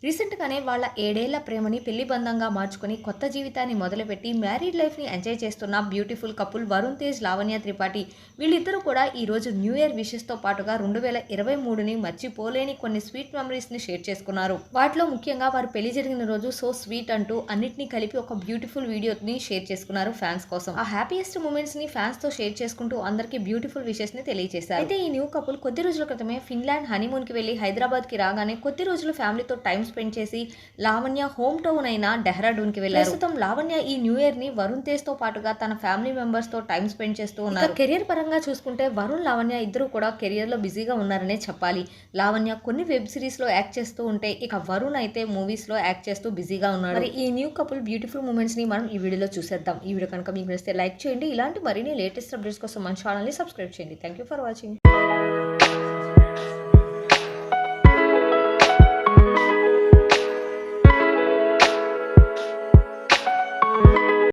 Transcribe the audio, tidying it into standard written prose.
రీసెంట్‌గానే వాళ్ళ 7 ఏళ్ల ప్రేమని పెళ్లి బంధంగా మార్చుకొని కొత్త జీవితాన్ని మొదలుపెట్టి మ్యారీడ్ లైఫ్‌ని ఎంజాయ్ చేస్తున్న బ్యూటిఫుల్ కపుల్ వరుణ్ తేజ్, లావణ్య త్రిపాఠి. వీళ్ళిద్దరూ కూడా ఈరోజు న్యూ ఇయర్ విషెస్‌తో పాటుగా 2023ని మర్చిపోలేని కొన్ని స్వీట్ మెమరీస్‌ని షేర్ చేసుకున్నారు. వాటిలో ముఖ్యంగా వారు పెళ్లి జరిగిన రోజు సో స్వీట్ అంటూ అన్నిటిని కలిపి ఒక బ్యూటిఫుల్ వీడియోని షేర్ చేసుకున్నారు ఫ్యాన్స్ కోసం. ఆ హ్యాపీయెస్ట్ మూమెంట్స్‌ని ఫ్యాన్స్‌తో షేర్ చేసుకుంటూ అందరికీ బ్యూటిఫుల్ విషెస్‌ని తెలియజేశారు. అయితే ఈ న్యూ కపుల్ కొద్ది రోజుల క్రితమే ఫిన్లాండ్ హనీమూన్‌కి వెళ్లి హైదరాబాద్‌కి రాగానే కొద్ది రోజులు ఫ్యామిలీతో టైం స్పెండ్ చేసి లావణ్య హోమ్ టౌన్ అయిన డెహ్రాడూన్‌కి వెళ్లారు. ప్రస్తుతం లావణ్య ఈ న్యూ ఇయర్ ని వరుణ్ తేజ్ తో పాటుగా తన ఫ్యామిలీ మెంబర్స్ తో టైం స్పెండ్ చేస్తూ ఉన్నారు. కెరియర్ పరంగా చూసుకుంటే వరుణ్, లావణ్య ఇద్దరు కూడా కెరియర్ లో బిజీగా ఉన్నారనే చెప్పాలి. లావణ్య కొన్ని వెబ్ సిరీస్ లో యాక్ట్ చేస్తూ ఉంటే ఇక వరుణ్ అయితే మూవీస్ లో యాక్ట్ చేస్తూ బిజీగా ఉన్నారు. మరి ఈ న్యూ కపుల్ బ్యూటిఫుల్ మూమెంట్స్ ని మనం ఈ వీడియోలో చూసేద్దాం. ఈ వీడియో కనుక మీకు నచ్చితే లైక్ చేయండి. ఇలాంటి మరిన్ని లేటెస్ట్ అప్డేట్స్ కోసం మన ఛానల్ ని సబ్స్క్రైబ్ చేయండి. Thank you for watching.